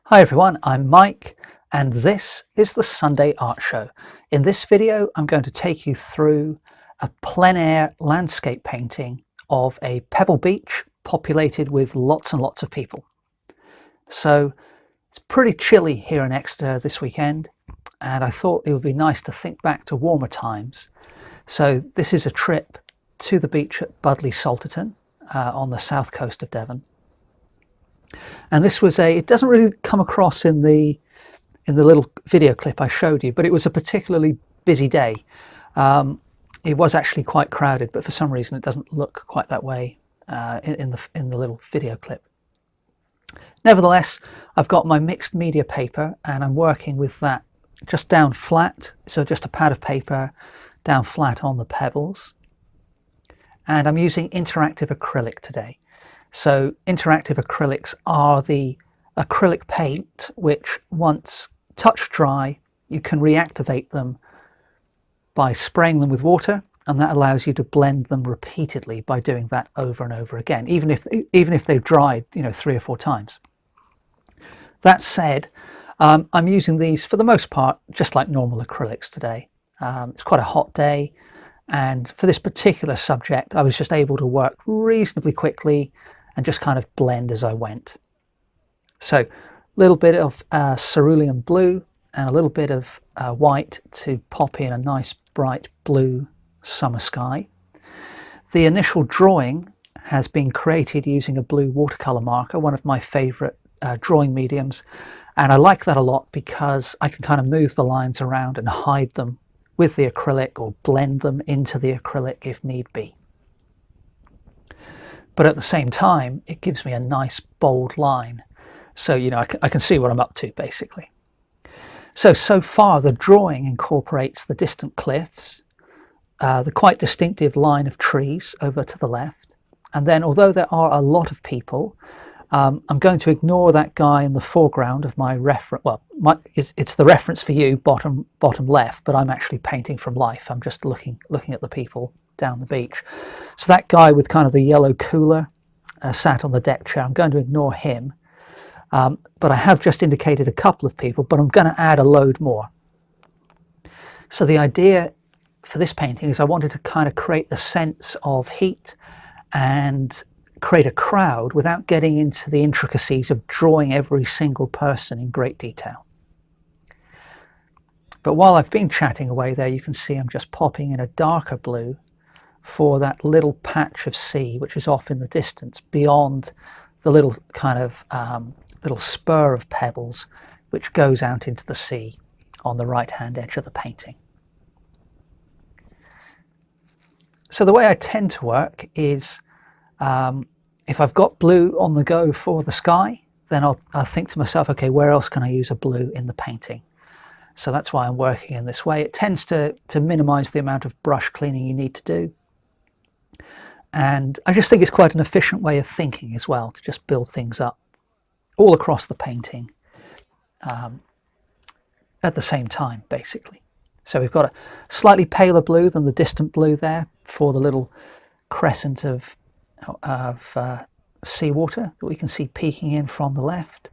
Hi everyone, I'm Mike and this is the Sunday Art Show. In this video I'm going to take you through a plein air landscape painting of a pebble beach populated with lots and lots of people. So it's pretty chilly here in Exeter this weekend and I thought it would be nice to think back to warmer times. So this is a trip to the beach at Budleigh Salterton on the south coast of Devon. And this was it doesn't really come across in the little video clip I showed you, but it was a particularly busy day. It was actually quite crowded, but for some reason it doesn't look quite that way in the little video clip. Nevertheless, I've got my mixed media paper and I'm working with that just down flat, so just a pad of paper down flat on the pebbles. And I'm using interactive acrylic today. So interactive acrylics are the acrylic paint which once touch dry you can reactivate them by spraying them with water, and that allows you to blend them repeatedly by doing that over and over again, even if they've dried 3 or 4 times. That said, I'm using these for the most part just like normal acrylics today. It's quite a hot day, and for this particular subject I was just able to work reasonably quickly and just kind of blend as I went. So a little bit of cerulean blue and a little bit of white to pop in a nice bright blue summer sky. The initial drawing has been created using a blue watercolor marker, one of my favorite drawing mediums, and I like that a lot because I can kind of move the lines around and hide them with the acrylic or blend them into the acrylic if need be. But at the same time, it gives me a nice bold line. So, I can see what I'm up to, basically. So far, the drawing incorporates the distant cliffs, the quite distinctive line of trees over to the left. And then, although there are a lot of people, I'm going to ignore that guy in the foreground of my reference. Well, it's the reference for you, bottom left, but I'm actually painting from life. I'm just looking at the people down the beach. So that guy with kind of the yellow cooler sat on the deck chair, I'm going to ignore him. But I have just indicated a couple of people, but I'm going to add a load more. So the idea for this painting is I wanted to kind of create the sense of heat and create a crowd without getting into the intricacies of drawing every single person in great detail. But while I've been chatting away there, you can see I'm just popping in a darker blue for that little patch of sea which is off in the distance beyond the little kind of little spur of pebbles which goes out into the sea on the right hand edge of the painting. So the way I tend to work is if I've got blue on the go for the sky, then I'll think to myself, okay, where else can I use a blue in the painting? So that's why I'm working in this way. It tends to minimize the amount of brush cleaning you need to do. And I just think it's quite an efficient way of thinking as well, to just build things up all across the painting at the same time, basically. So we've got a slightly paler blue than the distant blue there for the little crescent of seawater that we can see peeking in from the left.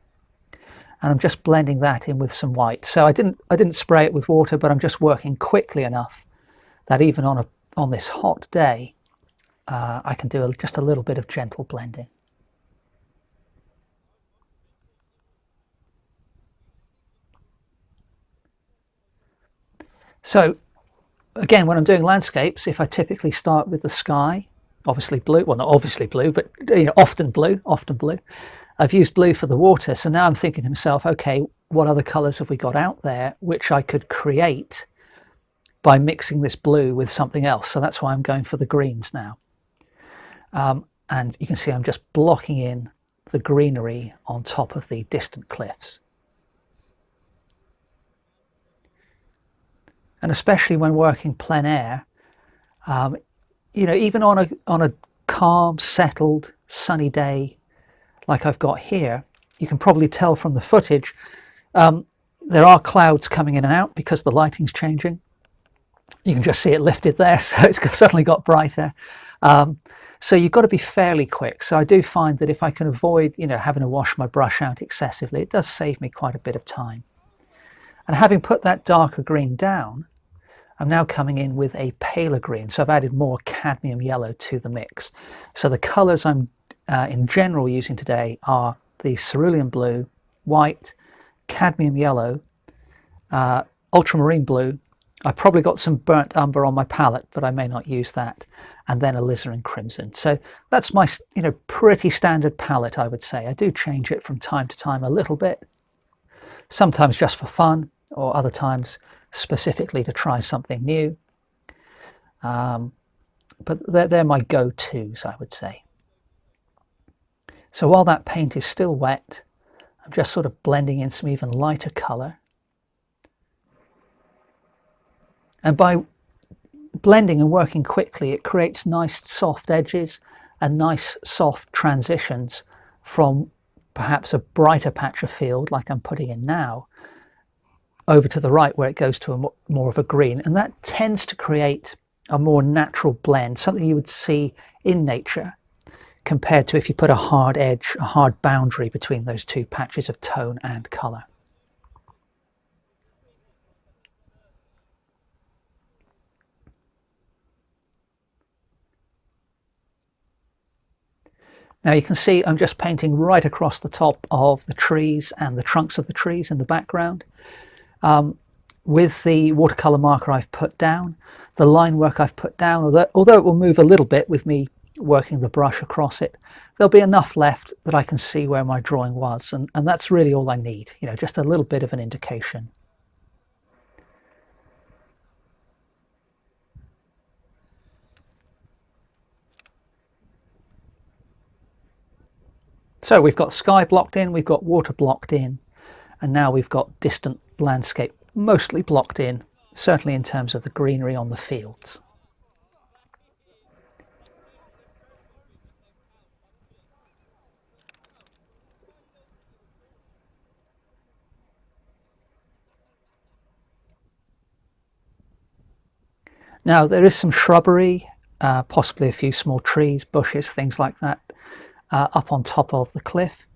And I'm just blending that in with some white. So I didn't spray it with water, but I'm just working quickly enough that even on this hot day, I can do just a little bit of gentle blending. So again, when I'm doing landscapes, if I typically start with the sky, obviously blue, well not obviously blue, but often blue. I've used blue for the water, so now I'm thinking to myself, okay, what other colours have we got out there which I could create by mixing this blue with something else? So that's why I'm going for the greens now. And you can see I'm just blocking in the greenery on top of the distant cliffs. And especially when working plein air, even on a calm, settled, sunny day like I've got here, you can probably tell from the footage there are clouds coming in and out because the lighting's changing. You can just see it lifted there, so it's suddenly got brighter. So you've got to be fairly quick. So I do find that if I can avoid, having to wash my brush out excessively, it does save me quite a bit of time. And having put that darker green down, I'm now coming in with a paler green. So I've added more cadmium yellow to the mix. So the colors I'm in general using today are the cerulean blue, white, cadmium yellow, ultramarine blue. I've probably got some burnt umber on my palette, but I may not use that. And then alizarin crimson. So that's my, pretty standard palette, I would say. I do change it from time to time a little bit, sometimes just for fun, or other times specifically to try something new. But they're my go-tos, I would say. So while that paint is still wet, I'm just sort of blending in some even lighter colour. And by blending and working quickly, it creates nice soft edges and nice soft transitions from perhaps a brighter patch of field like I'm putting in now over to the right where it goes to more of a green. And that tends to create a more natural blend, something you would see in nature, compared to if you put a hard edge, a hard boundary between those two patches of tone and colour. Now you can see I'm just painting right across the top of the trees and the trunks of the trees in the background. With the watercolour marker I've put down, the line work I've put down, although it will move a little bit with me working the brush across it, there'll be enough left that I can see where my drawing was, and that's really all I need, just a little bit of an indication. So we've got sky blocked in, we've got water blocked in, and now we've got distant landscape mostly blocked in, certainly in terms of the greenery on the fields. Now there is some shrubbery, possibly a few small trees, bushes, things like that, up on top of the cliff,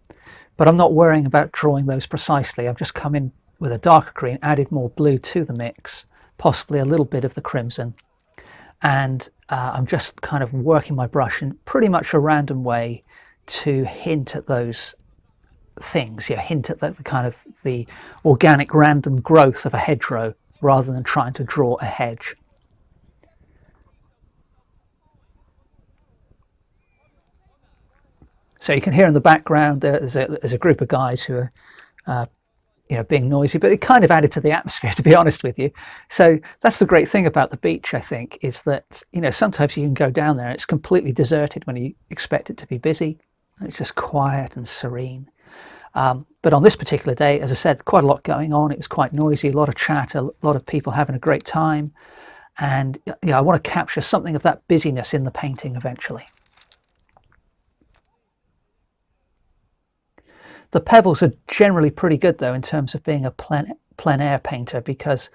but I'm not worrying about drawing those precisely. I've just come in with a darker green, added more blue to the mix, possibly a little bit of the crimson, and I'm just kind of working my brush in pretty much a random way to hint at those things, hint at the kind of the organic random growth of a hedgerow rather than trying to draw a hedge. So you can hear in the background there's a group of guys who are being noisy, but it kind of added to the atmosphere, to be honest with you. So that's the great thing about the beach, I think, is that sometimes you can go down there and it's completely deserted when you expect it to be busy. It's just quiet and serene. But on this particular day, as I said, quite a lot going on. It was quite noisy, a lot of chat, a lot of people having a great time, and I want to capture something of that busyness in the painting eventually. The pebbles are generally pretty good though in terms of being a plein air painter, because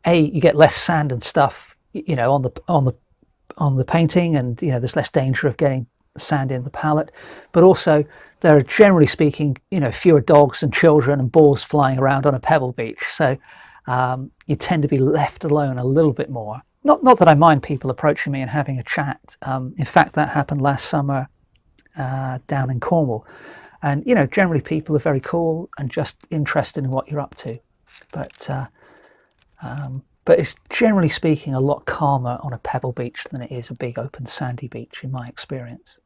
you get less sand and stuff on the painting, and there's less danger of getting sand in the palette, but also there are, generally speaking, fewer dogs and children and balls flying around on a pebble beach, so you tend to be left alone a little bit more. Not that I mind people approaching me and having a chat. In fact, that happened last summer down in Cornwall. And, generally people are very cool and just interested in what you're up to. But it's, generally speaking, a lot calmer on a pebble beach than it is a big open sandy beach, in my experience.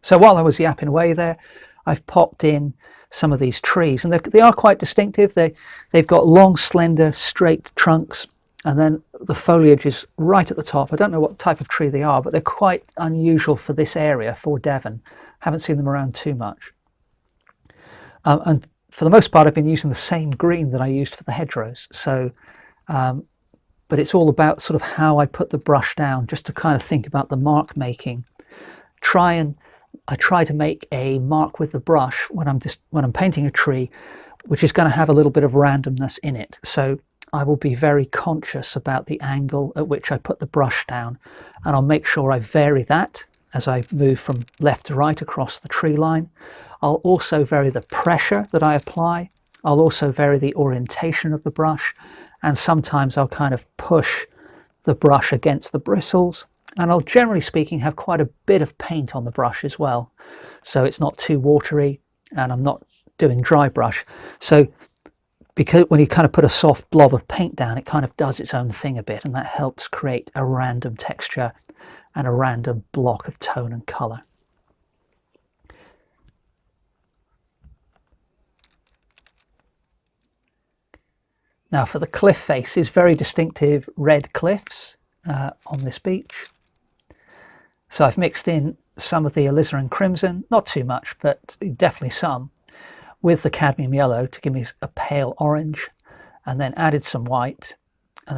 So while I was yapping away there, I've popped in some of these trees. And they are quite distinctive. They've got long, slender, straight trunks. And then the foliage is right at the top. I don't know what type of tree they are, but they're quite unusual for this area, for Devon. Haven't seen them around too much. And for the most part, I've been using the same green that I used for the hedgerows. So, but it's all about sort of how I put the brush down, just to kind of think about the mark making. I try to make a mark with the brush when I'm painting a tree, which is going to have a little bit of randomness in it. So I will be very conscious about the angle at which I put the brush down, and I'll make sure I vary that as I move from left to right across the tree line. I'll also vary the pressure that I apply. I'll also vary the orientation of the brush, and sometimes I'll kind of push the brush against the bristles, and I'll, generally speaking, have quite a bit of paint on the brush as well, so it's not too watery and I'm not doing dry brush. So because when you kind of put a soft blob of paint down, it kind of does its own thing a bit, and that helps create a random texture and a random block of tone and colour. Now for the cliff faces, very distinctive red cliffs on this beach. So I've mixed in some of the alizarin crimson, not too much, but definitely some, with the cadmium yellow to give me a pale orange, and then added some white